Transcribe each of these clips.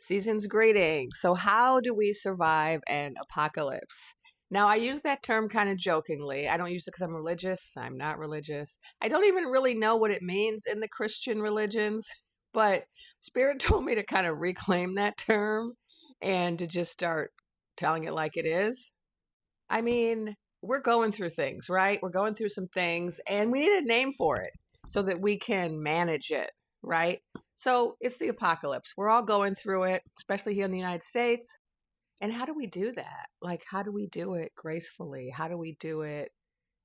Season's greeting. So, how do we survive an apocalypse? Now, I use that term kind of jokingly. I don't use it because I'm religious. I'm not religious. I don't even really know what it means in the Christian religions, but Spirit told me to kind of reclaim that term and to just start telling it like it is. I mean, we're going through things, right? We're going through some things, and we need a name for it so that we can manage it, right? So it's the apocalypse. We're all going through it, especially here in the United States. And how do we do that? Like, how do we do it gracefully? How do we do it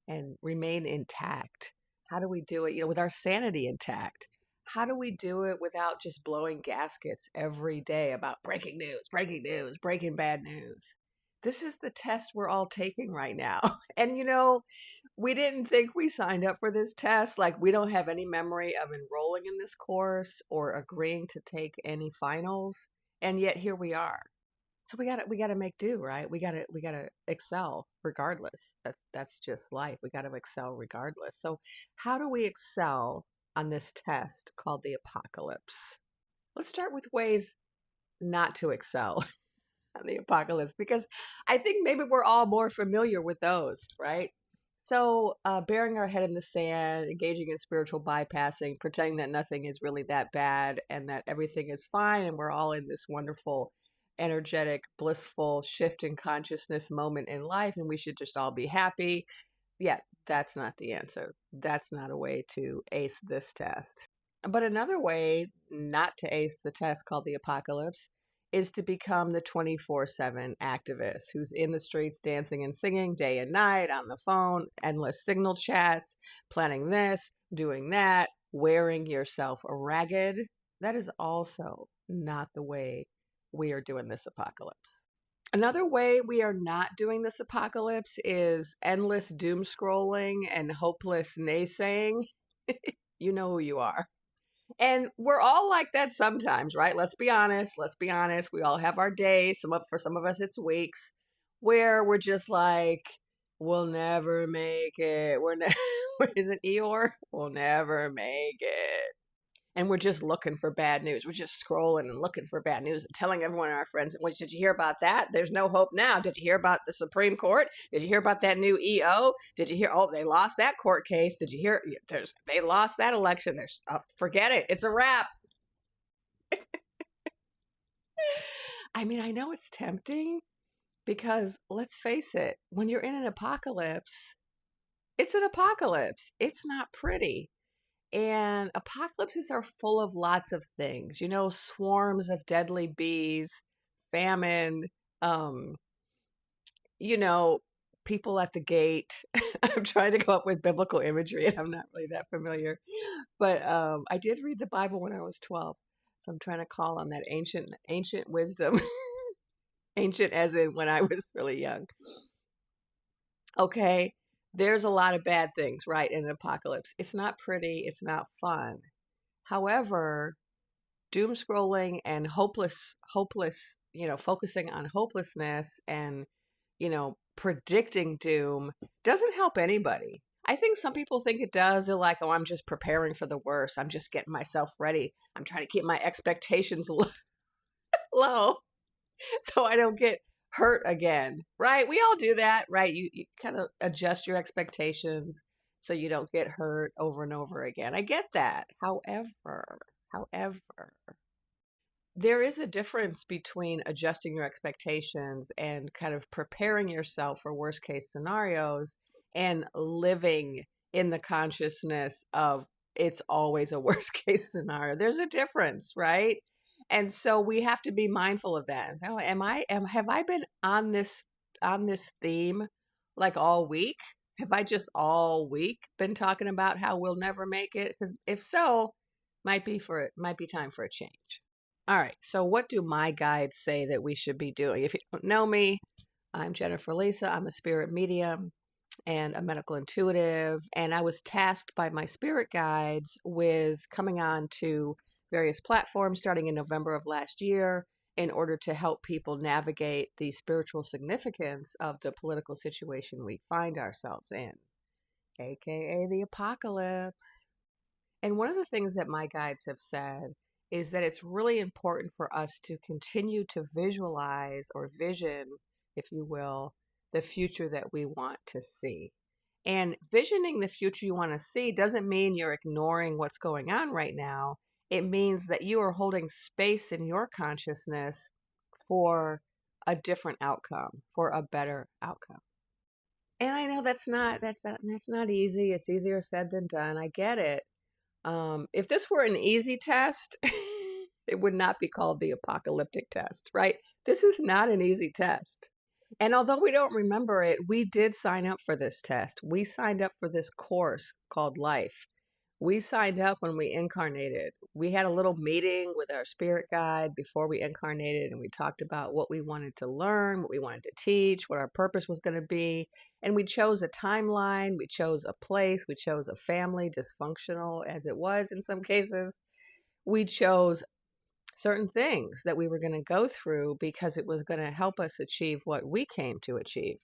and remain intact? How do we do it, with our sanity intact? How do we do it without just blowing gaskets every day about breaking news, breaking bad news? This is the test we're all taking right now. And we didn't think we signed up for this test. Like, we don't have any memory of enrolling in this course or agreeing to take any finals. And yet here we are. So we gotta make do, right? We gotta excel regardless. That's just life. We gotta excel regardless. So how do we excel on this test called the apocalypse? Let's start with ways not to excel on the apocalypse, because I think maybe we're all more familiar with those, right? So burying our head in the sand, engaging in spiritual bypassing, pretending that nothing is really that bad and that everything is fine and we're all in this wonderful, energetic, blissful shift in consciousness moment in life and we should just all be happy. Yeah, that's not the answer. That's not a way to ace this test. But another way not to ace the test called the apocalypse is to become the 24/7 activist who's in the streets dancing and singing day and night, on the phone, endless signal chats, planning this, doing that, wearing yourself ragged. That is also not the way we are doing this apocalypse. Another way we are not doing this apocalypse is endless doom scrolling and hopeless naysaying. You know who you are. And we're all like that sometimes, right? Let's be honest. We all have our days. For some of us, it's weeks where we're just like, we'll never make it. Is it Eeyore? We'll never make it. And we're just looking for bad news. We're just scrolling and looking for bad news and telling everyone, our friends, well, did you hear about that? There's no hope now. Did you hear about the Supreme Court? Did you hear about that new EO? Did you hear, they lost that court case. Did you hear, they lost that election. Forget it. It's a wrap. I mean, I know it's tempting because let's face it, when you're in an apocalypse, it's an apocalypse. It's not pretty. And apocalypses are full of lots of things, swarms of deadly bees, famine, people at the gate. I'm trying to come up with biblical imagery and I'm not really that familiar. But I did read the Bible when I was 12. So I'm trying to call on that ancient wisdom. Ancient as in when I was really young. Okay. There's a lot of bad things, right, in an apocalypse. It's not pretty. It's not fun. However, doom scrolling and hopeless, focusing on hopelessness and, predicting doom doesn't help anybody. I think some people think it does. They're like, oh, I'm just preparing for the worst. I'm just getting myself ready. I'm trying to keep my expectations low so I don't get hurt again, right? We all do that, right? You kind of adjust your expectations so you don't get hurt over and over again. I get that. However, there is a difference between adjusting your expectations and kind of preparing yourself for worst case scenarios and living in the consciousness of it's always a worst case scenario. There's a difference, right? And so we have to be mindful of that. Oh, have I been on this theme like all week? Have I just all week been talking about how we'll never make it? Because if so, might be time for a change. All right. So what do my guides say that we should be doing? If you don't know me, I'm Jennifer Lisa. I'm a spirit medium and a medical intuitive. And I was tasked by my spirit guides with coming on to various platforms starting in November of last year in order to help people navigate the spiritual significance of the political situation we find ourselves in, aka the apocalypse. And one of the things that my guides have said is that it's really important for us to continue to visualize or vision, if you will, the future that we want to see. And visioning the future you want to see doesn't mean you're ignoring what's going on right now. It means that you are holding space in your consciousness for a different outcome, for a better outcome. And I know that's not easy. It's easier said than done. I get it. If this were an easy test, it would not be called the apocalyptic test, right? This is not an easy test. And although we don't remember it, we did sign up for this test. We signed up for this course called Life. We signed up when we incarnated. We had a little meeting with our spirit guide before we incarnated, and we talked about what we wanted to learn, what we wanted to teach, what our purpose was going to be. And we chose a timeline, we chose a place, we chose a family, dysfunctional as it was in some cases. We chose certain things that we were going to go through because it was going to help us achieve what we came to achieve.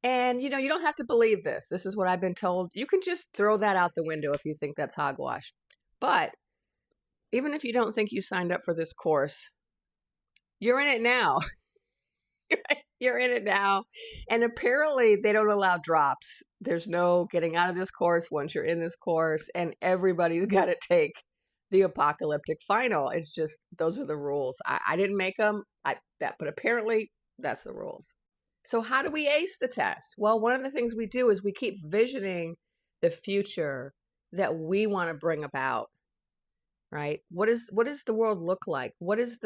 And, you don't have to believe this. This is what I've been told. You can just throw that out the window if you think that's hogwash. But even if you don't think you signed up for this course, you're in it now. You're in it now. And apparently they don't allow drops. There's no getting out of this course once you're in this course, and everybody's got to take the apocalyptic final. It's just, those are the rules. I didn't make them, but apparently that's the rules. So how do we ace the test? Well, one of the things we do is we keep visioning the future that we want to bring about, right? What does the world look like? What does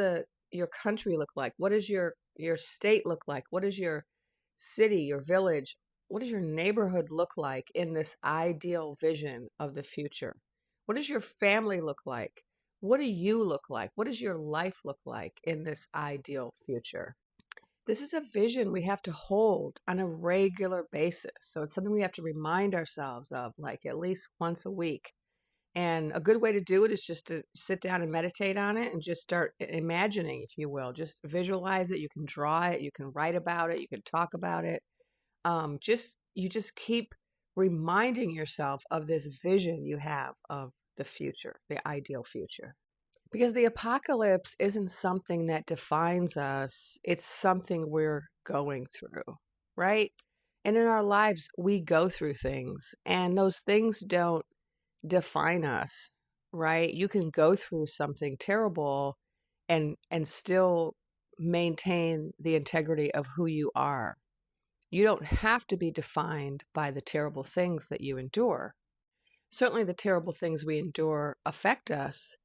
your country look like? What does your state look like? What does your city, your village, what does your neighborhood look like in this ideal vision of the future? What does your family look like? What do you look like? What does your life look like in this ideal future? This is a vision we have to hold on a regular basis. So it's something we have to remind ourselves of, like at least once a week. And a good way to do it is just to sit down and meditate on it and just start imagining, if you will. Just visualize it. You can draw it. You can write about it. You can talk about it. You just keep reminding yourself of this vision you have of the future, the ideal future. Because the apocalypse isn't something that defines us. It's something we're going through, right? And in our lives, we go through things, and those things don't define us, right? You can go through something terrible and still maintain the integrity of who you are. You don't have to be defined by the terrible things that you endure. Certainly the terrible things we endure affect us,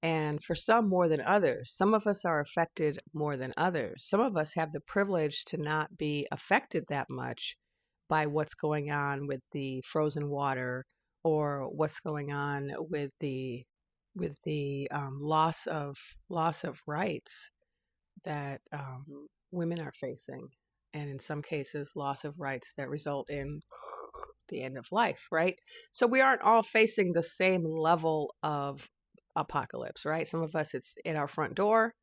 and for some more than others. Some of us are affected more than others. Some of us have the privilege to not be affected that much by what's going on with the frozen water, or what's going on with the loss of rights that women are facing, and in some cases loss of rights that result in the end of life, right? So we aren't all facing the same level of apocalypse, right? Some of us it's in our front door,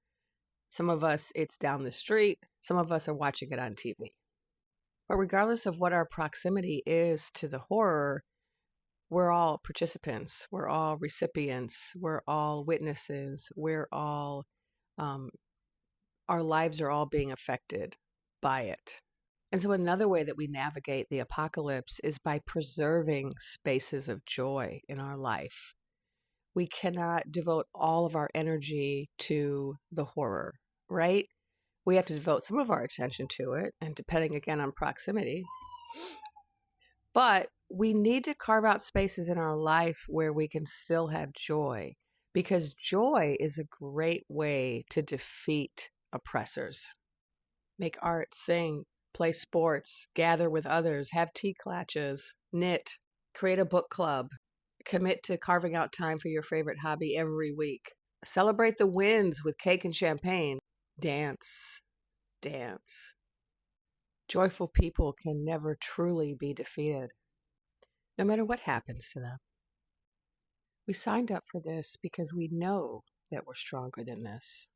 some of us it's down the street, some of us are watching it on TV. But regardless of what our proximity is to the horror, we're all participants, we're all recipients, we're all witnesses, we're all our lives are all being affected by it. And so another way that we navigate the apocalypse is by preserving spaces of joy in our life. We cannot devote all of our energy to the horror, right? We have to devote some of our attention to it, and depending again on proximity. But we need to carve out spaces in our life where we can still have joy, because joy is a great way to defeat oppressors. Make art, sing, play sports, gather with others, have tea clutches, knit, create a book club, commit to carving out time for your favorite hobby every week. Celebrate the wins with cake and champagne. Dance, dance. Joyful people can never truly be defeated, no matter what happens to them. We signed up for this because we know that we're stronger than this.